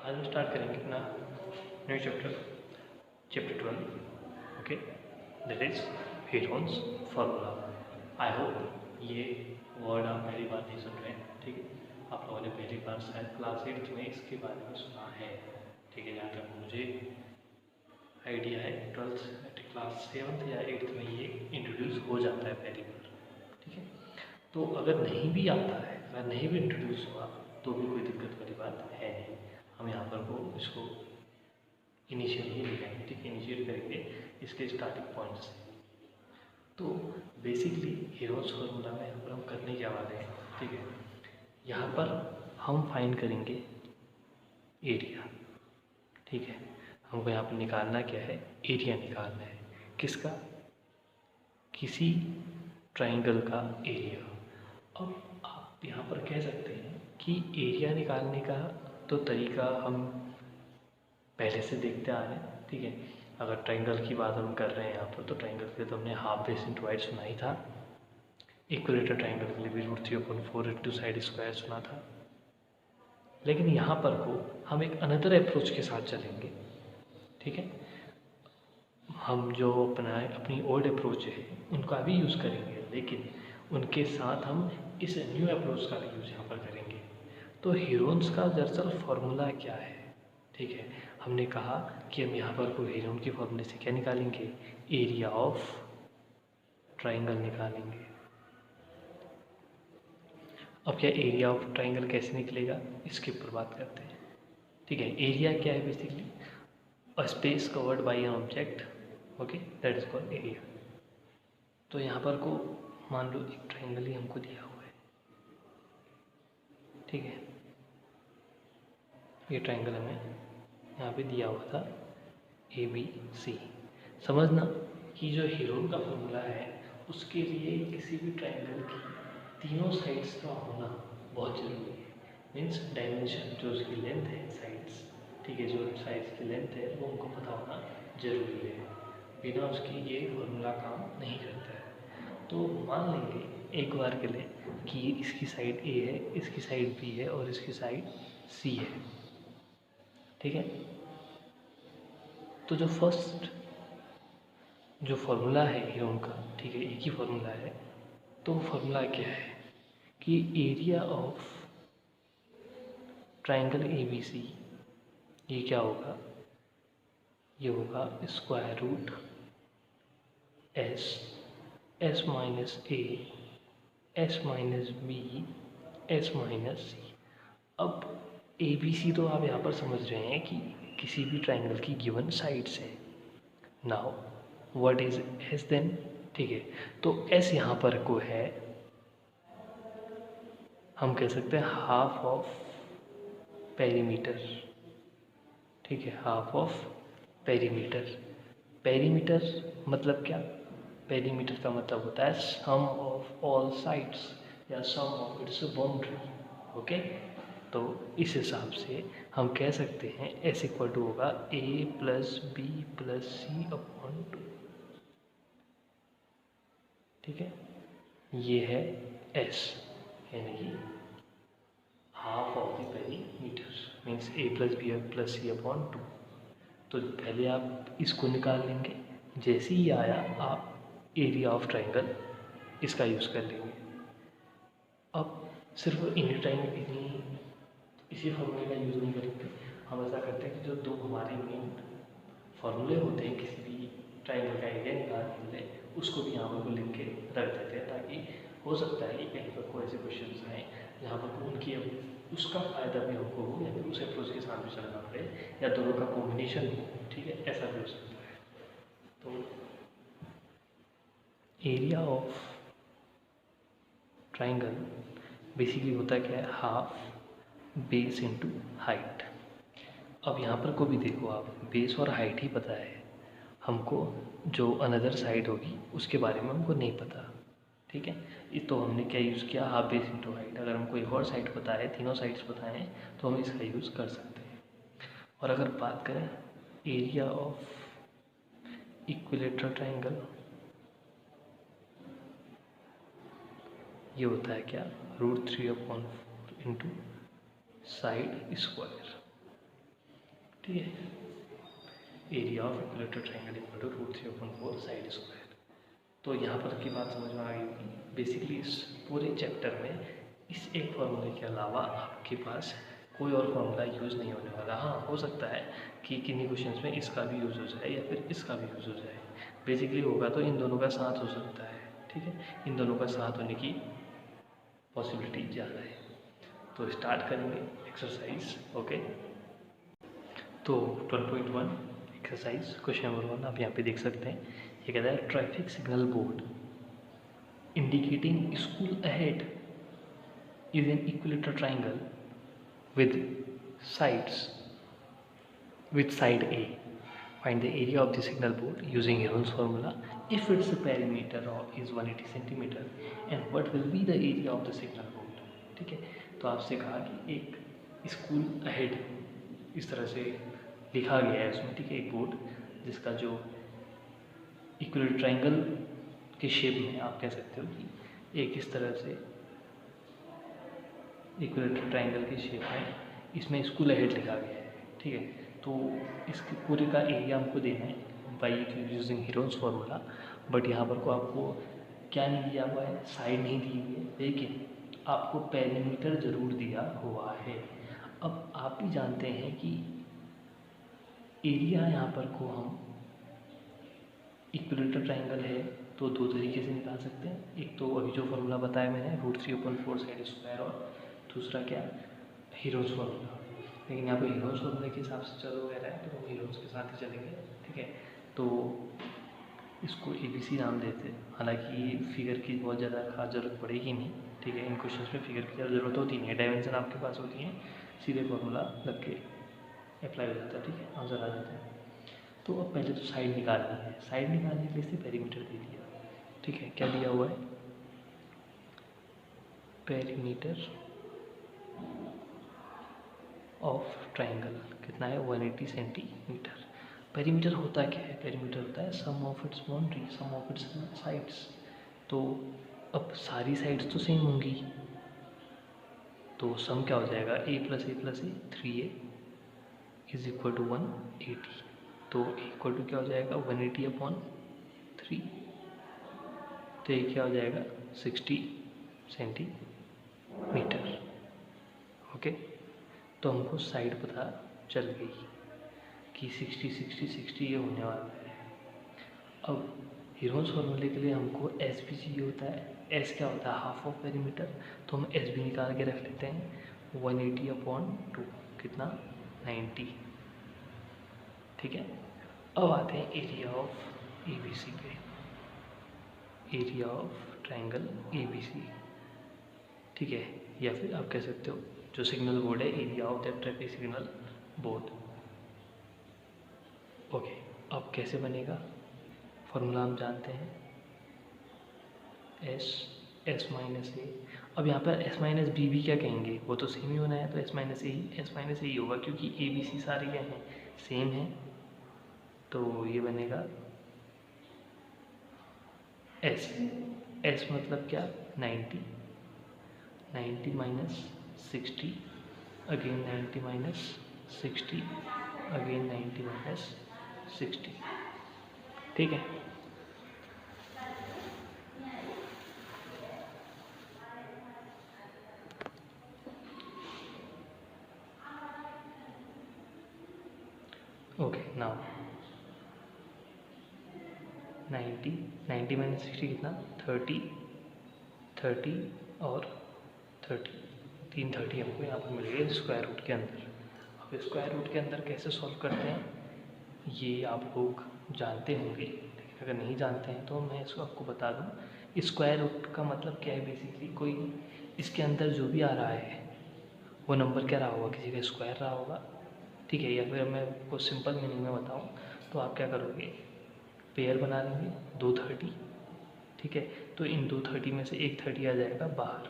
आज हम स्टार्ट करेंगे अपना new chapter 12, okay, that is Heron's formula. I hope ये वर्ड आप पहली बार नहीं सुन रहे हैं, ठीक है। आप लोगों ने पहली बार शायद क्लास 8 में इसके बारे में सुना है, ठीक है। जहाँ तक मुझे आइडिया है 12th क्लास 7th या 8th में ये इंट्रोड्यूस हो जाता है पहली बार, ठीक है। तो अगर नहीं भी आता है, अगर नहीं भी इंट्रोड्यूस हुआ तो भी कोई दिक्कत वाली बात है नहीं। हम यहाँ पर वो इसको इनिशियल ही लिखेंगे, ठीक है। इनिशिएट करेंगे इसके स्टार्टिंग पॉइंट से। तो बेसिकली हेरोन्स फार्मूला में यहाँ पर हम करने क्या वाले हैं, ठीक है। यहाँ पर हम फाइंड करेंगे एरिया, ठीक है। हमको यहाँ पर निकालना क्या है, एरिया निकालना है। किसका? किसी ट्राइंगल का एरिया। अब आप यहाँ पर कह सकते हैं कि एरिया निकालने का तो तरीका हम पहले से देखते आ रहे हैं, ठीक है। अगर ट्राइंगल की बात हम कर रहे हैं यहाँ पर, तो ट्राइंगल के लिए तो हमने हाफ बेस इंटू हाइट सुना ही था। इक्विलेटरल ट्राइंगल के लिए भी √3/4 इंटू साइड स्क्वायर सुना था। लेकिन यहाँ पर को हम एक अनदर अप्रोच के साथ चलेंगे, ठीक है। हम जो अपनी ओल्ड अप्रोच है उनका भी यूज़ करेंगे, लेकिन उनके साथ हम इस न्यू अप्रोच का भी यूज़ यहाँ पर करेंगे। तो हेरोन्स का दरअसल फार्मूला क्या है, ठीक है। हमने कहा कि हम यहाँ पर कोई हेरोन के फार्मूले से क्या निकालेंगे, एरिया ऑफ ट्राइंगल निकालेंगे। अब क्या एरिया ऑफ ट्राइंगल कैसे निकलेगा, इसके ऊपर बात करते हैं, ठीक है। एरिया क्या है? Basically a space covered by an object, okay, that is called area. तो यहाँ पर को मान लो एक ट्राइंगल ही हमको दिया हुआ है, ठीक है। ये ट्राइंगल हमें यहाँ पे दिया हुआ था ABC। समझना कि जो हेरोन का फॉर्मूला है उसके लिए किसी भी ट्राइंगल की तीनों साइड्स का होना बहुत ज़रूरी है। मीन्स डायमेंशन, जो उसकी लेंथ है, साइड्स, ठीक है, जो साइड्स की लेंथ है वो उनको पता होना ज़रूरी है। बिना उसके ये फॉर्मूला काम नहीं करता है। तो मान लेंगे एक बार के लिए कि इसकी साइड A है, इसकी साइड B है और इसकी साइड C है, ठीक है। तो जो फर्स्ट जो फार्मूला है हेरोन का, ठीक है, एक ही फार्मूला है। तो वो फार्मूला क्या है कि एरिया ऑफ ट्राइंगल ABC, ये क्या होगा, ये होगा square root S minus A S minus B S minus C। अब ABC तो आप यहाँ पर समझ रहे हैं कि किसी भी ट्राइंगल की गिवन साइड्स है। Now what is S then, ठीक है। तो S यहाँ पर को है, हम कह सकते हैं हाफ ऑफ पेरीमीटर, ठीक है, हाफ ऑफ पेरीमीटर। पेरीमीटर मतलब क्या? पेरीमीटर का मतलब होता है सम ऑफ ऑल साइड्स या सम ऑफ इट्स बाउंड्री, ओके। तो इस हिसाब से हम कह सकते हैं S इक्वल टू होगा A plus B plus C/2, ठीक है। ये है S, यानी कि half of the perimeter, means A plus B plus C/2। तो पहले आप इसको निकाल लेंगे, जैसे ही आया आप एरिया ऑफ ट्राइंगल इसका यूज़ कर लेंगे। अब सिर्फ इसी फार्मूले का यूज़ नहीं करेंगे, हम ऐसा करते हैं कि जो दो हमारे मेन फार्मूले होते हैं किसी भी ट्राइंगल का एरिया निकालने के लिए, उसको भी यहाँ पर लिख के रख देते हैं, ताकि हो सकता है कि कहीं पर कोई ऐसे क्वेश्चन आए जहाँ पर उनकी उसका फ़ायदा भी हमको हो या फिर उस अप्रोच के साथ भी चलना पड़े या दोनों का कॉम्बिनेशन हो, ठीक है, ऐसा भी हो सकता है। तो एरिया ऑफ ट्राइंगल बेसिकली होता क्या है, हाफ बेस इंटू हाइट। अब यहाँ पर को भी देखो आप, बेस और हाइट ही पता है हमको, जो अनदर साइड होगी उसके बारे में हमको नहीं पता, ठीक है। तो हमने क्या यूज़ किया, हाफ बेस इंटू हाइट। अगर हमको एक और साइड पता है, तीनों साइड्स पता हैं, तो हम इसका यूज़ कर सकते हैं। और अगर बात करें एरिया ऑफ इक्विलेटरल ट्राइंगल, ये होता है क्या, √3/4 इंटू साइड स्क्वायर, ठीक है। Area of equilateral triangle equal to √3/4 side square. तो यहाँ पर की बात समझ में आ गई। बेसिकली इस पूरे चैप्टर में इस एक फॉर्मूले के अलावा आपके पास कोई और फॉर्मूला यूज़ नहीं होने वाला। हाँ, हो सकता है कि किन्हीं क्वेश्चंस में इसका भी यूज़ हो जाए या फिर इसका भी यूज़ हो जाए। बेसिकली होगा तो इन दोनों का साथ हो सकता है। ठीक है, इन दोनों का साथ होने की पॉसिबिलिटी ज़्यादा है। तो स्टार्ट करेंगे एक्सरसाइज। ओके, तो 12.1 एक्सरसाइज क्वेश्चन नंबर 1 आप यहाँ पे देख सकते हैं। ये कहता है traffic signal board indicating school ahead is an equilateral triangle with sides with side A. Find the area of the signal board using Heron's formula if its perimeter is 180 centimeter and what will be the area of the signal board. ठीक है, तो आपसे कहा कि एक school ahead इस तरह से लिखा गया है उसमें। ठीक है, एक बोर्ड जिसका जो इक्विलेटरल ट्रायंगल के शेप में आप कह सकते हो कि एक इस तरह से इक्विलेटरल ट्रायंगल की शेप में इसमें स्कूल अहेड लिखा गया है। ठीक है, तो इसके पूरे का एरिया हमको देना है by using Heron's formula. But यहाँ पर को आपको क्या नहीं दिया हुआ है, साइड नहीं दी हुई है, लेकिन आपको पेरीमीटर ज़रूर दिया हुआ है। अब आप भी जानते हैं कि एरिया यहाँ पर को हम इक्विलेटरल ट्रायंगल है तो दो तरीके से निकाल सकते हैं। एक तो अभी जो फार्मूला बताया मैंने √3/4 साइड स्क्वायर, और दूसरा क्या, हीरोज फार्मूला। लेकिन यहाँ पे हीरोज फार्मूले के हिसाब से चलो वगैरह है तो हीरोज के साथ ही चलेंगे। ठीक है, तो इसको ABC नाम देते हैं। हालांकि फिगर की बहुत ज़्यादा खास ज़रूरत पड़ेगी नहीं। ठीक है, इन क्वेश्चन में फिगर की ज़्यादा ज़रूरत होती नहीं है, डायमेंशन आपके पास होती हैं, सीधे फार्मूला लग के अप्लाई हो जाता है। ठीक है, आंसर आ जाता है। तो अब पहले तो साइड निकालनी है। साइड निकालने के लिए इसे पेरीमीटर दे दिया। ठीक है, क्या दिया हुआ है, पेरीमीटर ऑफ ट्रायंगल कितना है, 180 सेंटीमीटर। पेरीमीटर होता क्या है, पेरीमीटर होता है sum of its boundary, sum of its sides. तो अब सारी साइड्स तो सेम होंगी, तो सम क्या हो जाएगा, a + a + a 3a is equal to 180। तो इक्वल टू क्या हो जाएगा, 180/3। तो ये क्या हो जाएगा, 60 सेंटीमीटर। ओके, तो हमको साइड पता चल गई कि 60 60 60 ये होने वाला है। अब हीरोन्स फार्मूले के लिए हमको एस भी चाहिए होता है। एस क्या होता है, हाफ ऑफ पेरीमीटर। तो हम एस भी निकाल के रख लेते हैं, 180/2 कितना, 90। ठीक है, अब आते हैं एरिया ऑफ ABC पे, एरिया ऑफ ट्रायंगल ABC। ठीक है, या फिर आप कह सकते हो जो सिग्नल बोर्ड है, area of that traffic signal board. Okay, अब कैसे बनेगा, फॉर्मूला हम जानते हैं, S - A। अब यहाँ पर S - B भी क्या कहेंगे, वो तो सेम ही होना है, तो S - A ही होगा, क्योंकि ABC सारे क्या हैं, सेम हैं। तो ये बनेगा S मतलब क्या, 90 - 60 अगेन 90 - 60 अगेन 90 - 60। ठीक है, ओके। नाउ 90 - 60 कितना, 30 और 30, 3 30 हमको यहाँ पर मिल गए स्क्वायर रूट के अंदर। अब स्क्वायर रूट के अंदर कैसे सॉल्व करते हैं ये आप लोग जानते होंगे, लेकिन अगर नहीं जानते हैं तो मैं इसको आपको बता दूँ। स्क्वायर रूट का मतलब क्या है, बेसिकली कोई इसके अंदर जो भी आ रहा है वो नंबर क्या रहा होगा, किसी का स्क्वायर रहा होगा। ठीक है, या फिर मैं आपको सिंपल मीनिंग में बताऊँ तो आप क्या करोगे, पेयर बना लेंगे 2 30। ठीक है, तो इन 2 30 में से एक 30 आ जाएगा बाहर,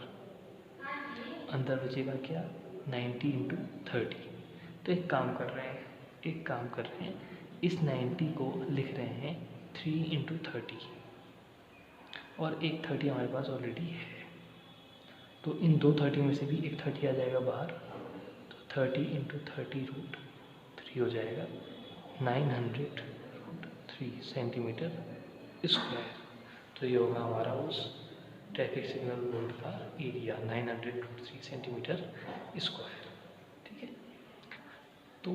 अंदर बचेगा क्या, 90 × 30। तो एक काम कर रहे हैं, इस 90 को लिख रहे हैं 3 × 30, और एक 30 हमारे पास ऑलरेडी है। तो इन 2 30 में से भी एक 30 आ जाएगा बाहर, तो 30 × 30 √3 3 हो जाएगा 900√3 सेंटीमीटर स्क्वायर। तो ये होगा हमारा उस ट्रैफिक सिग्नल बोर्ड का एरिया 900√3 सेंटीमीटर स्क्वायर। ठीक है, तो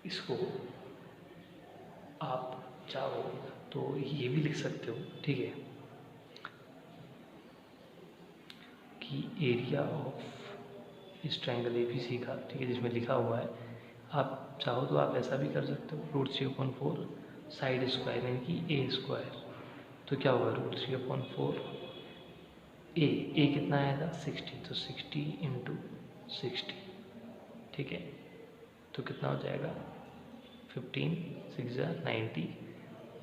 इसको आप चाहो तो ये भी लिख सकते हो, ठीक है, कि एरिया ऑफ इस ट्रायंगल ABC का, ठीक है, जिसमें लिखा हुआ है, आप चाहो तो आप ऐसा भी कर सकते हो √3/4 साइड स्क्वायर यानी कि A स्क्वायर। तो क्या होगा √3/4 ए कितना आएगा 60, तो 60 × 60, ठीक है, तो कितना हो जाएगा 15 6 90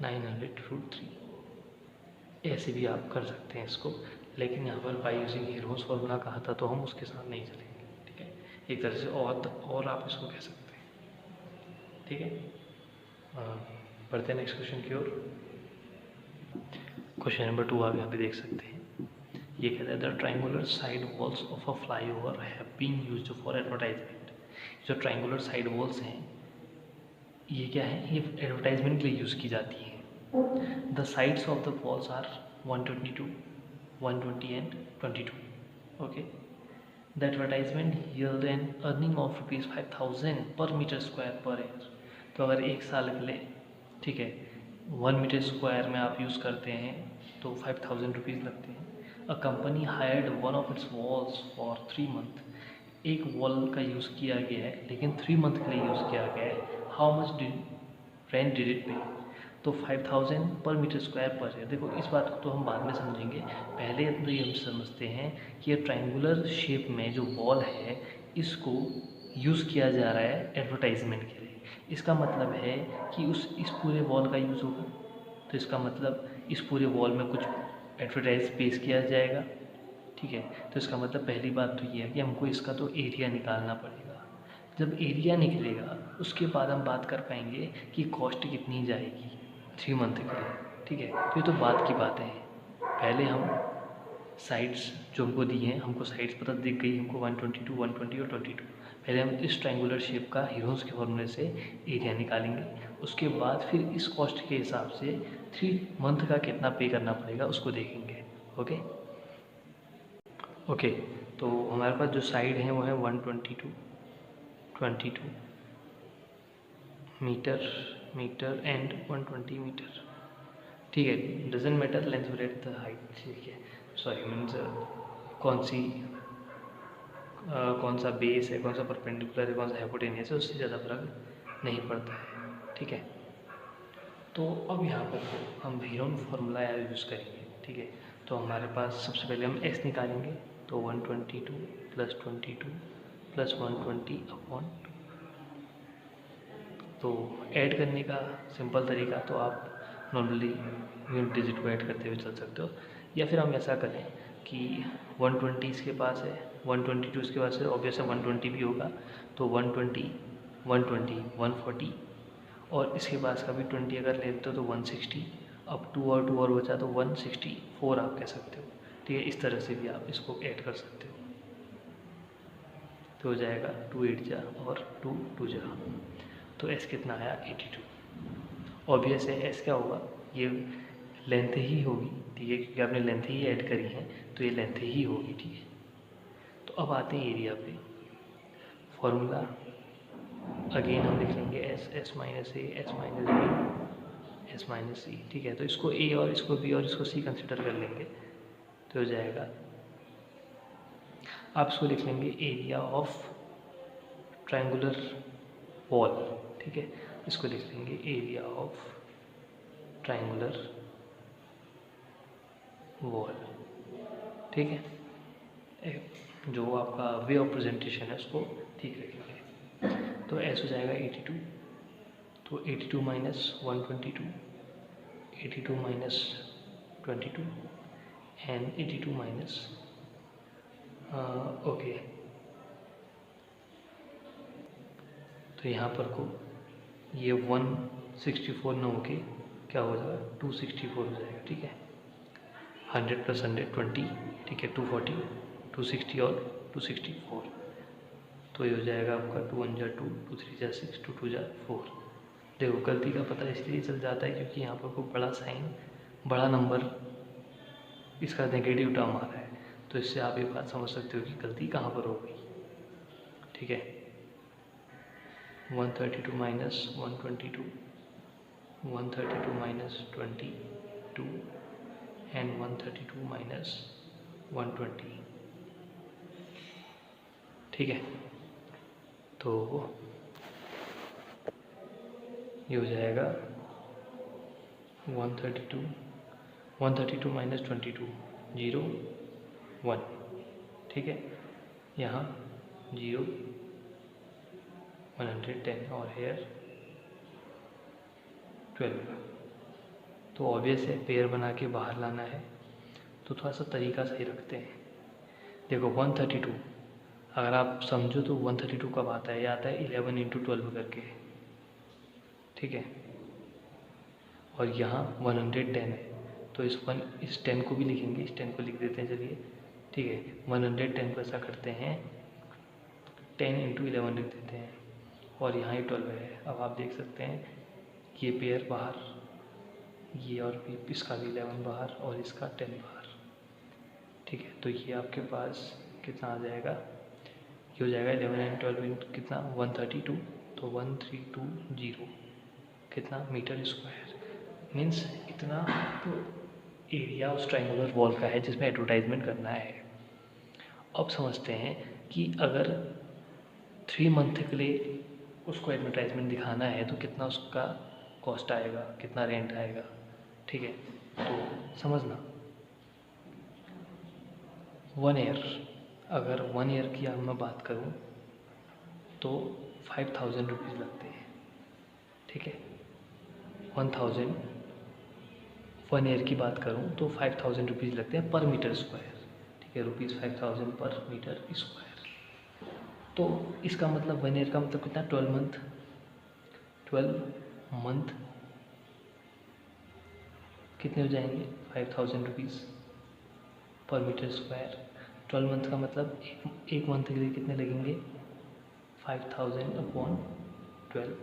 900√3। ऐसे भी आप कर सकते हैं इसको, लेकिन यहाँ पर बाई यूजिंग हेरोन्स फॉर्मूला कहा था तो हम उसके साथ नहीं चलेंगे। ठीक है, एक तरह से और आप इसको कह सकते हैं। ठीक है, बढ़ते हैं नेक्स्ट क्वेश्चन की ओर। क्वेश्चन नंबर 2 आप यहाँ पे देख सकते हैं। ये कहता है the triangular side walls of a flyover have been used for advertisement. जो ट्रायंगुलर साइड वॉल्स हैं ये क्या है, ये एडवर्टाइजमेंट के लिए यूज़ की जाती हैं। The sides of the walls are 122, 120 and 22। Okay, the advertisement yield an earning of ₹5,000 per metre square per year. तो अगर एक साल के लिए, ठीक है, 1 मीटर स्क्वायर में आप यूज़ करते हैं तो 5,000 रुपीज़ लगते हैं। A company hired one of its walls for 3 month. एक वॉल का यूज़ किया गया है लेकिन 3 मंथ के लिए यूज़ किया गया है। How much rent did it पे? तो 5,000 पर मीटर स्क्वायर पर है। देखो इस बात को तो हम बाद में समझेंगे, पहले तो ये हम समझते हैं कि ये ट्रायंगुलर शेप में जो वॉल है इसको यूज़ किया जा रहा है एडवर्टाइजमेंट के लिए। इसका मतलब है कि इस पूरे वॉल का यूज़ होगा, तो इसका मतलब इस पूरे वॉल में कुछ एडवर्टाइज पेश किया जाएगा। ठीक है, तो इसका मतलब पहली बात तो ये है कि हमको इसका तो एरिया निकालना पड़ेगा। जब एरिया निकलेगा उसके बाद हम बात कर पाएंगे कि कॉस्ट कितनी जाएगी 3 मंथ के लिए। ठीक है, तो ये तो बात की बातें हैं। पहले हम साइड्स जो हमको दी हैं, हमको साइड्स पता दिख गई, हमको 122, 120 और 22। पहले हम इस ट्रायंगुलर शेप का हेरोन्स के फॉर्मूले से एरिया निकालेंगे। उसके बाद फिर इस कॉस्ट के हिसाब से 3 मंथ का कितना पे करना पड़ेगा उसको देखेंगे। ओके, तो हमारे पास जो साइड है वो है 122, 22 मीटर एंड 120 मीटर। ठीक है, doesn't matter length breadth the height. ठीक है, सॉरी मीन्स कौन सा बेस है, कौन सा परपेंडिकुलर है, कौन सा हाइपोटेनियस है, उससे ज़्यादा फर्क नहीं पड़ता है। ठीक है, तो अब यहाँ पर हम हेरोन फार्मूला यूज़ करेंगे। ठीक है, तो हमारे पास सबसे पहले हम x निकालेंगे, तो 122 + 22 + 120/2। तो ऐड करने का सिंपल तरीका तो आप नॉर्मली यूनिट डिजिट को ऐड करते हुए चल सकते हो, या फिर हम ऐसा करें कि 120 इसके पास है, 122 इसके पास है, ऑब्वियस है 120 भी होगा, तो 120 120 140 और इसके पास का भी 20 अगर लेते हो तो 160। अब 2 और बचा तो 164 आप कह सकते हो। ठीक है, इस तरह से भी आप इसको ऐड कर सकते हो। तो हो जाएगा 2 8 जा और 2 2 जा, तो एस कितना आया 82। ऑब्वियस है एस क्या होगा, ये लेंथ ही होगी। ठीक है, क्योंकि आपने लेंथ ही ऐड करी है तो ये लेंथ ही होगी। ठीक है, तो अब आते हैं एरिया पे। फॉर्मूला अगेन हम लिख लेंगे S - a, s - b, s - c। ठीक है, तो इसको a और इसको b और इसको c कंसिडर कर लेंगे, तो हो जाएगा, आप इसको लिख लेंगे एरिया ऑफ ट्रायंगुलर वॉल। ठीक है, इसको लिख लेंगे एरिया ऑफ ट्रायंगुलर वॉल। ठीक है, जो आपका वे ऑफ प्रेजेंटेशन है उसको ठीक रखेंगे। तो एस हो जाएगा 82, तो 82 - 122, 82 - 22 एंड 82 ओके, तो यहाँ पर को ये 164 न होके क्या हो जाएगा 264 हो जाएगा। ठीक है, 100 + 100 20। ठीक है, 240, 260 और 264। तो ये हो जाएगा आपका 2 1 जा 2, 2 3 जा 6, 2 2 जा 4। देखो गलती का पता इसलिए चल जाता है क्योंकि यहाँ पर कोई बड़ा साइन, बड़ा नंबर, इसका नेगेटिव टर्म आ रहा है, तो इससे आप ये बात समझ सकते हो कि गलती कहाँ पर हो गई। ठीक है, 132 माइनस 122, 132 माइनस 22 एंड 132 माइनस 120। ठीक है, तो ये हो जाएगा 132 माइनस 22, 0 1। ठीक है, यहाँ 0 110 और हेयर 12। तो ऑब्वियस है पेयर बना के बाहर लाना है, तो थोड़ा सा तरीका सही रखते हैं। देखो 132 अगर आप समझो तो 132 कब आता है, ये आता है 11 × 12 करके। ठीक है, और यहाँ 110 है, तो इस 10 को भी लिखेंगे, इस 10 को लिख देते हैं, चलिए। ठीक है, 110 को ऐसा करते हैं 10 × 11 लिख देते हैं, और यहाँ ही 12 है। अब आप देख सकते हैं ये पेयर बाहर, ये और भी, इसका भी 11 बाहर और इसका 10 बाहर। ठीक है, तो ये आपके पास कितना आ जाएगा, ये हो जाएगा 11 × 12 कितना 132, तो 1320 कितना मीटर स्क्वायर, मीन्स इतना तो एरिया उस ट्रायंगुलर वॉल का है जिसमें एडवर्टाइजमेंट करना है। अब समझते हैं कि अगर 3 मंथ के लिए उसको एडवर्टाइजमेंट दिखाना है तो कितना उसका कॉस्ट आएगा, कितना रेंट आएगा। ठीक है, तो समझना 1 ईयर, अगर 1 ईयर की अब मैं बात करूं तो 5000 रुपीज़ लगते हैं। ठीक है, 1000 1 ईयर की बात करूं तो 5000 रुपीज़ लगते हैं पर मीटर स्क्वायर। ठीक है, ₹5000 पर मीटर स्क्वायर। तो इसका मतलब 1 ईयर का मतलब कितना, 12 मंथ, 12 मंथ कितने हो जाएंगे 5000 रुपीज़ पर मीटर स्क्वायर। 12 मंथ का मतलब एक मंथ के लिए कितने लगेंगे 5000/12।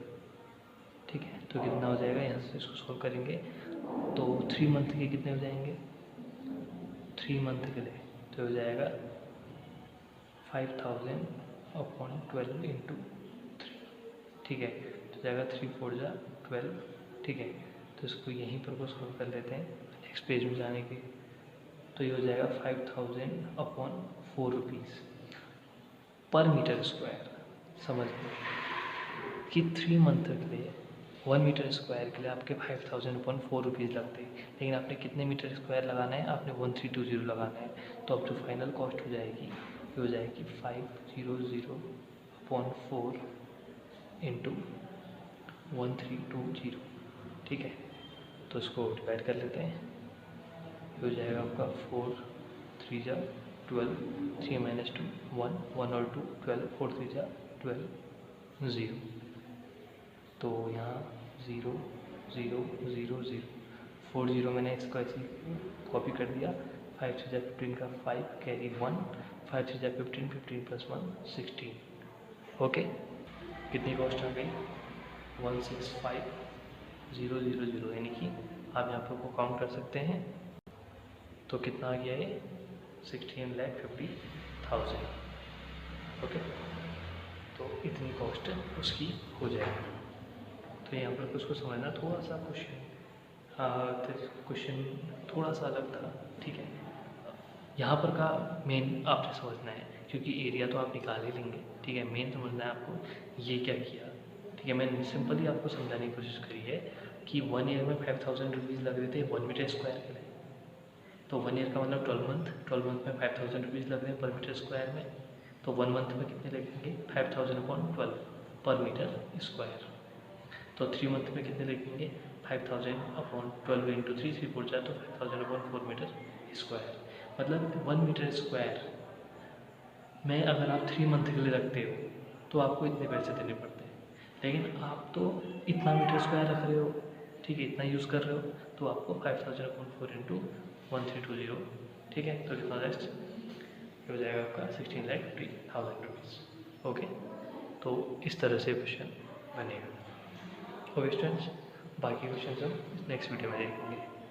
ठीक है, तो कितना हो जाएगा, यहाँ से इसको सॉल्व करेंगे तो 3 मंथ के कितने हो जाएंगे, 3 मंथ के लिए तो हो जाएगा 5000/12 × 3। ठीक है, तो जाएगा 3 4 जा 12। ठीक है, तो इसको यहीं पर को सॉल्व कर लेते हैं नेक्स्ट पेज में जाने के, तो ये हो जाएगा 5000/4 रुपीज़ पर मीटर स्क्वायर। समझ लो कि 3 मंथ के लिए 1 मीटर स्क्वायर के लिए आपके 5000/4 रुपीज़ लगते हैं, लेकिन आपने कितने मीटर स्क्वायर लगाना है, आपने 1320 लगाना है। तो अब जो फाइनल कॉस्ट हो जाएगी ये हो जाएगी 500/4 × 1320। ठीक है, तो इसको डिवाइड कर लेते हैं, ये हो जाएगा आपका 4 3 जा 12, 3 - 2 1, 1 और 2 12, 4 3 जा 12 0। तो यहाँ 0 0 0 0 4 0 मैंने इसको ऐसे कॉपी कर दिया। 5 3 जा 15 का 5 कैरी 1, 5 3 जा 15, 15 + 1 16। ओके, कितनी कॉस्ट आ गई 165,000, यानी कि आप यहाँ पर को काउंट कर सकते हैं। तो कितना आ गया है 16,50,000। ओके, तो इतनी कॉस्ट उसकी हो जाएगी। तो यहाँ पर उसको समझना थोड़ा सा क्वेश्चन थोड़ा सा अलग था। ठीक है, यहाँ पर का मेन आपने समझना है, क्योंकि एरिया तो आप निकाल ही लेंगे। ठीक है, मेन समझना है आपको ये क्या किया। ठीक है, मैंने सिंपली आपको समझाने की कोशिश करी है कि 1 ईयर में 5000 रुपीज़ लग रहे थे 1 मीटर स्क्वायर के लिए। तो 1 ईयर का मतलब 12 मंथ, 12 मंथ में 5000 रुपीज़ लग रहे हैं पर मीटर स्क्वायर में। तो 1 मंथ में कितने लगेंगे 5000/12 पर मीटर स्क्वायर। तो 3 मंथ में कितने लगेंगे 5000/12 × 3 3 4 जाए तो 5000/4 मीटर स्क्वायर। मतलब 1 मीटर स्क्वायर में अगर आप 3 मंथ के लिए रखते हो तो आपको इतने पैसे देने पड़ते हैं, लेकिन आप तो इतना मीटर स्क्वायर रख रहे हो, ठीक है, इतना यूज़ कर रहे हो, तो आपको 5000/4 × 1320। ठीक है, तो कितना रेस्ट हो जाएगा आपका 16,50,000 रुपीज़। ओके, तो इस तरह से क्वेश्चन बनेगा। ओके स्टूडेंट्स, बाकी क्वेश्चन हम नेक्स्ट वीडियो में देखेंगे।